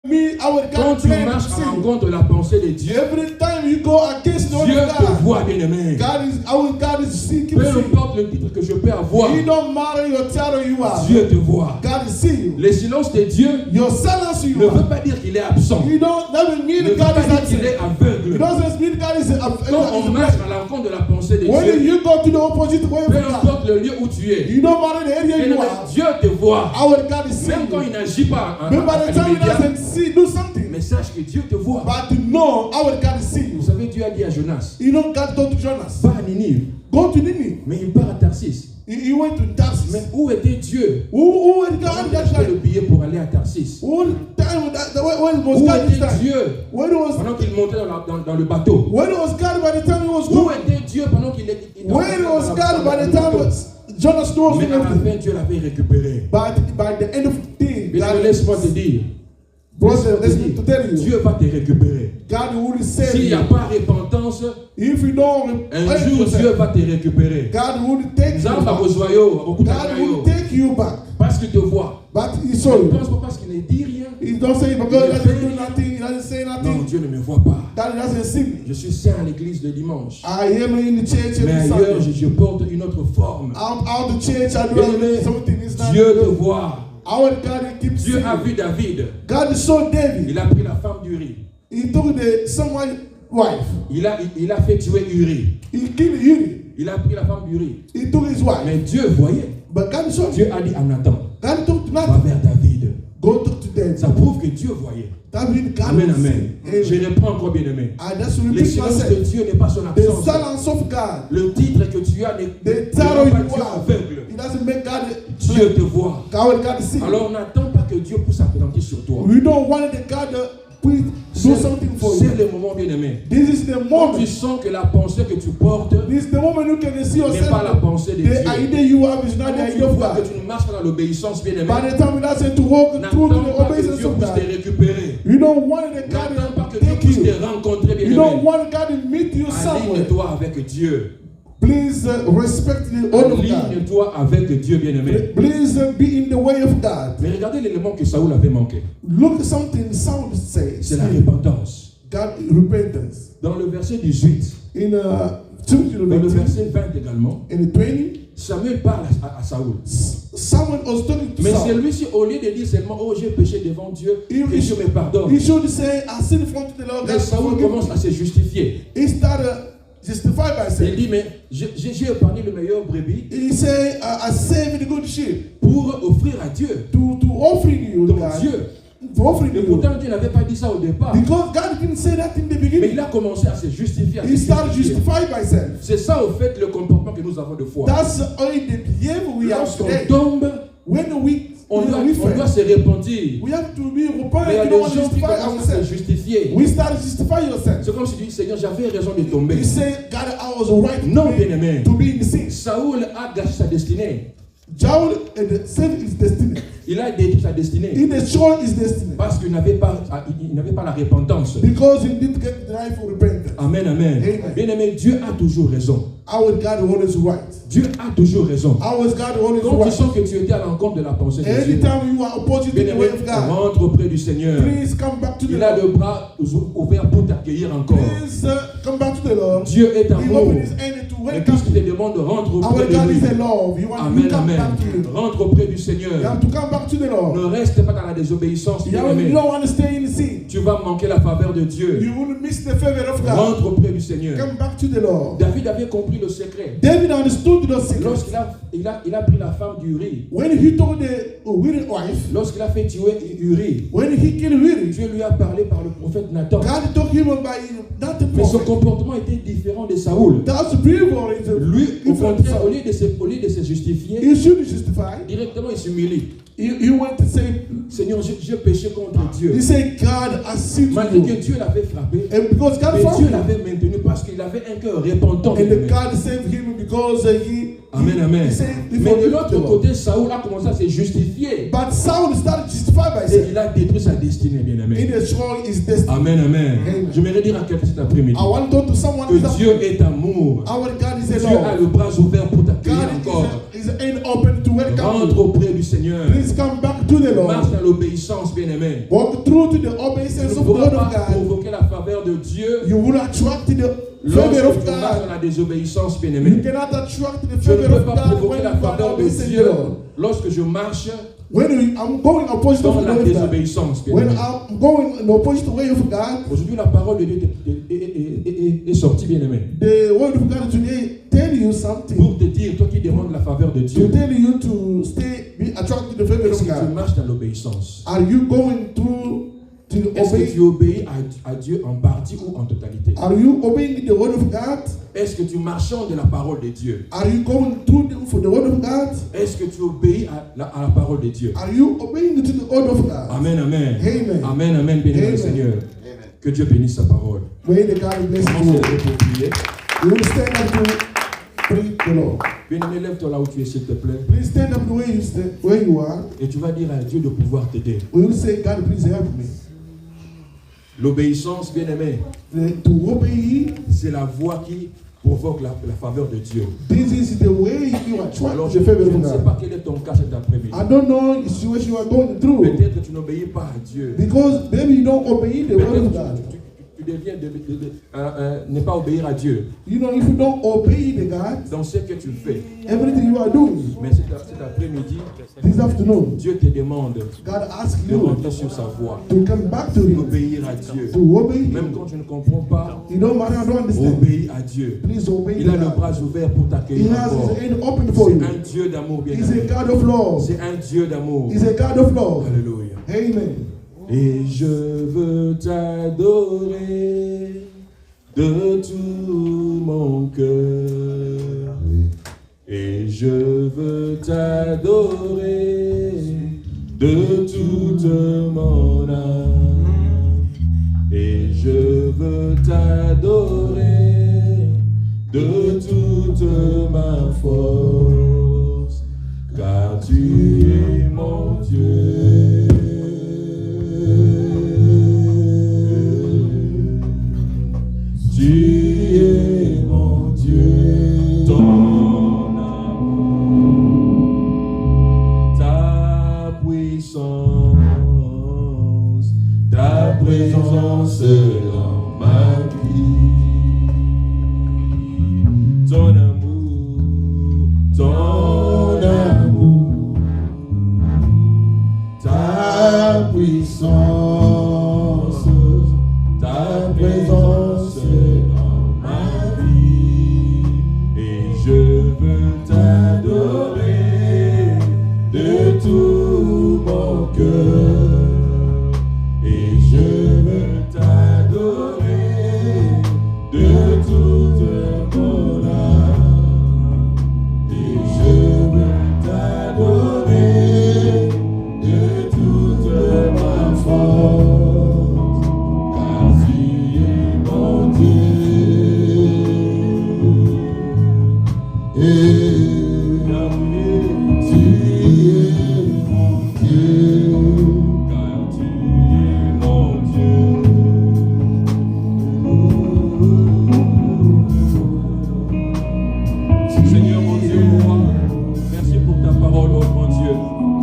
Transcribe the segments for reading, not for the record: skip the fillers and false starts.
Quand tu marches à l'encontre de la pensée de Dieu, Dieu te voit, bien-aimé. Peu importe le titre que je peux avoir, Dieu te voit. Le silence de Dieu ne veut pas dire qu'il est absent. Ne veut pas dire qu'il est aveugle. Quand on marche à l'encontre de la pensée de Dieu, peu importe le lieu où tu es, Dieu te voit. Même quand il n'agit pas à l'immédiat, mais sache que Dieu te voit. Vous savez, Dieu a dit à Jonas, pas à Ninive, mais il part à Tarsis. Mais où était Dieu? Où était le billet pour aller à Tarsis? Où était Dieu pendant qu'il montait dans le bateau? Où était Dieu pendant qu'il était dans le bateau? Mais à la fin, Dieu l'avait récupéré. Mais laisse-moi te dire, Dieu va te récupérer. S'il n'y a pas repentance, un jour Dieu va te récupérer. Parce qu'il te voit. Il ne pense pas parce qu'il ne dit rien. Non, Dieu ne me voit pas. Je suis saint à l'église de dimanche. Mais ailleurs, je porte une autre forme. Dieu te voit. Dieu a vu David. Il a pris la femme d'Uri. Il a fait tuer Uri. Il a pris la femme d'Uri. Mais Dieu voyait. Dieu a dit à Nathan, va vers David. Ça prouve que Dieu voyait. Amen, amen. Je reprends encore, bien aimé. Le silence de Dieu n'est pas son absence. Le titre que tu as n'est pas Dieu aveugle. Dieu te voit. Alors n'attends pas que Dieu puisse s'appesantir sur toi. C'est le moment, bien aimé. Quand tu sens que la pensée que tu portes n'est pas la pensée de Dieu. Quand tu vois que tu ne marches pas dans l'obéissance, bien aimé, n'attends pas que Dieu puisse te récupérer. N'attends pas que Dieu puisse te rencontrer, bien aimé. Aligne-toi avec Dieu. Please respect the order of God. Aligne-toi avec Dieu, bien-aimé. Please be in the way of God. Mais regardez l'élément que Saoul avait manqué. Look at something Saul says. C'est la repentance. God, repentance. Dans le verset 18, dans le verset 20 également, Samuel parle à Saoul. Mais celui-ci, au lieu de dire seulement, oh, j'ai péché devant Dieu, et Dieu me pardonne. Mais Saoul commence à se justifier. Il dit, mais j'ai épargné le meilleur brebis pour offrir à Dieu. Donc Dieu. Et pourtant Dieu n'avait pas dit ça au départ. Mais il a commencé à se justifier. C'est ça au fait le comportement que nous avons de foi. Lorsqu'on tombe, on doit se repentir. Mais il y a des gens qui commencent à se justifier. C'est comme si tu dis, Seigneur, j'avais raison de tomber. Non, bien-aimé. Saoul a gâché sa destinée. Il a détruit sa destinée. Parce qu'il n'avait pas la repentance. Amen, amen. Bien-aimé, Dieu a toujours raison. Dieu a toujours raison. Quand tu sens que tu étais à l'encontre de la pensée de Dieu, bien-aimé, rentre auprès du Seigneur. Il a le bras ouvert pour t'accueillir encore. Dieu est amour. Et puisqu'il te demande de rentrer auprès de lui. Amen, amen. Rentre auprès du Seigneur. Ne reste pas dans la désobéissance. Tu vas manquer la faveur de Dieu. Rentre auprès du Seigneur. David avait compris le secret. Lorsqu'il a pris la femme d'Uri, lorsqu'il a fait tuer Uri, Dieu lui a parlé par le prophète Nathan. Mais son comportement était différent de Saoul. Lui, au contraire, au lieu de se justifier, directement il s'humilie. Seigneur, j'ai péché contre Dieu. Malgré que Dieu l'avait frappé, mais Dieu l'avait maintenu parce qu'il avait un cœur repentant. Amen, amen. Mais de l'autre côté, Saoul a commencé à se justifier. Et il a détruit sa destinée, bien-aimé. Amen, amen. Je voudrais dire à quelqu'un cet après-midi que Dieu est amour. Dieu a le bras ouvert pour t'accueillir encore. Rentre auprès du Seigneur. Marche dans l'obéissance, bien-aimé. provoquer la faveur de Dieu. You will attract the Lorsque favor of tu marches God. dans la désobéissance, bien-aimé. You cannot attract the Je ne favor peux of pas God provoquer when la you faveur de listen Dieu to God. lorsque je marche I'm going opposite dans of the la way of God. désobéissance, When bien-aimé. I'm going in the opposite way of God, Aujourd'hui, la parole de Dieu est sortie, bien-aimé. the word of God today tell you Pour something. te dire, toi qui demandes la faveur de To Dieu, tell you to be attracted to the favor est-ce of que tu God. marches dans l'obéissance? Are you going to Est-ce que obey? tu obéis à Dieu en partie ou en totalité? Are you obeying the word of God? Est-ce que tu marchand de la parole de Dieu? Are you going to for the word of God? Est-ce que tu obéis à la parole de Dieu? Are you obeying to the word of God? Amen, amen. Amen. Amen, amen. Bénis le Amen. Seigneur. Que Dieu bénisse sa parole. May the God bless Commence à you. lever pour prier. You will stand up to pray the Lord. Bien-aimé, lève-toi là où tu es, s'il te plaît. Please stand up the way where you are. Et tu vas dire à Dieu de pouvoir t'aider. We will say, God, please help me. L'obéissance, bien-aimé, To obey, c'est la voie qui provoque la faveur de Dieu. this is the way you attract Alors, the je favor ne of sais God. pas quel est ton cas cet après-midi. I don't know the situation you are going through. Peut-être que tu n'obéis pas à Dieu. Because maybe you don't obey the word Peut-être of que God. tu deviens ne pas obéir à Dieu You know, if you don't obey the God, dans ce que tu fais. everything you are doing Mais cet après-midi, this afternoon, Dieu te demande God asks de you rentrer sur sa voie, to come back to Him, d'obéir à Dieu. to obey Même Him. quand tu ne comprends pas, You don't matter, I don't understand. obéis à Dieu. Please obey Il a le God. bras ouvert pour He t'accueillir has encore. His hand open for C'est you. un Dieu d'amour, bien He's a aimé. God of love. C'est un Dieu d'amour. He's a God of love. Alléluia. Amen. Et je veux t'adorer de tout mon cœur. Et je veux t'adorer de toute mon âme. Et je veux t'adorer de toute ma force. Car tu es mon Dieu. Tu es mon Dieu, ton amour, ta puissance, ta présence dans ma vie, ton amour, ta puissance, ta présence dans ma vie, et je veux t'adorer de tout mon cœur, et je veux t'adorer de toute mon âme, et je veux t'adorer de toute ma force, car tu es mon Dieu. Et tu es mon Dieu, car tu es mon Dieu. Seigneur mon Dieu, moi, merci pour ta parole, oh mon Dieu.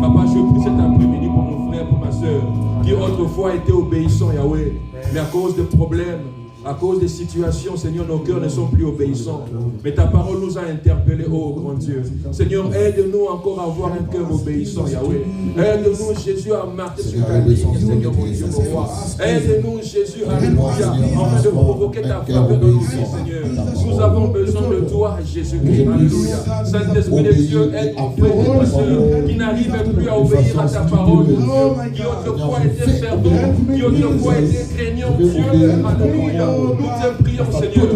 Papa, je prie cet après-midi pour mon frère, pour ma soeur, qui autrefois étaient obéissants, Yahweh, mais à cause de problèmes, à cause des situations, Seigneur, nos cœurs ne sont plus obéissants. Mais ta parole nous a interpellés, oh grand Dieu. Seigneur, aide-nous encore à avoir un cœur obéissant, Yahweh. Aide-nous, Jésus, à marcher sur ta ligne, Seigneur, mon Dieu, mon roi. Aide-nous, Jésus, alléluia, afin de provoquer ta faveur dans nos vies, Seigneur. Nous avons besoin de toi, Jésus-Christ, alléluia. Saint-Esprit de Dieu, aide mon frère et ma soeur qui n'arrivent plus à obéir à ta parole, Dieu, qui autrefois étaient fervents, qui autrefois étaient craignants, Dieu, alléluia. Nous te prions, Seigneur.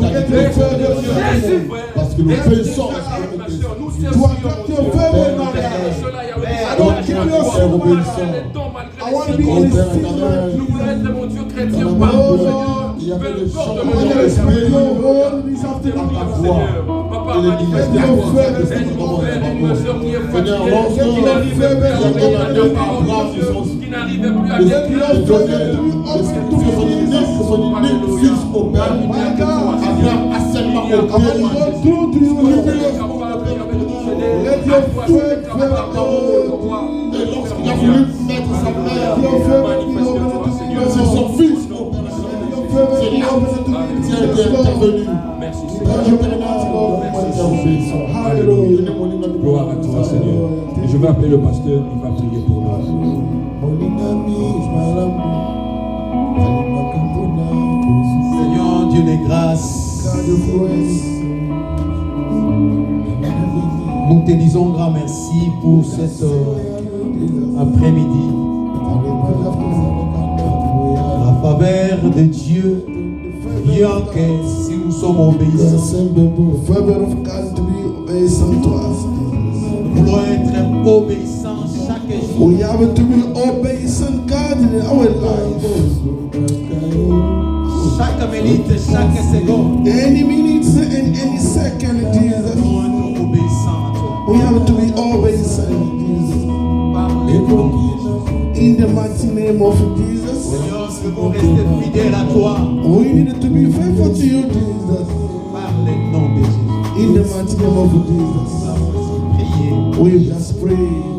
Parce que l'obéissance, nous te prions, nous voulons être, mon Dieu, chrétien partout, Seigneur. Peu importe le nom, Papa, manifeste-toi. Aide mon frère et ma soeur qui est fatigué, qui n'arrive plus à obéir à ta parole, Dieu, qui n'arrive plus à décrire son fils Merci Seigneur. Alléluia. Gloire à toi Seigneur. Et je vais appeler le pasteur, il va prier pour nous. Seigneur Dieu de grâce, nous te disons grand merci pour cet après-midi. La faveur de Dieu vient que si nous sommes obéissants. Nous voulons être obéissants chaque jour. We have to be obedient God in our life. Chaque minute, chaque seconde. Any minute and any second, Jesus. Nous devons être obéissants. We have to be obedient, Jesus. In the mighty name of Jesus. Seigneur, nous devons rester fidèles à toi. We need to be faithful to you, Jesus. Par le nom de Jésus. In the mighty name of Jesus. Priez. We just pray.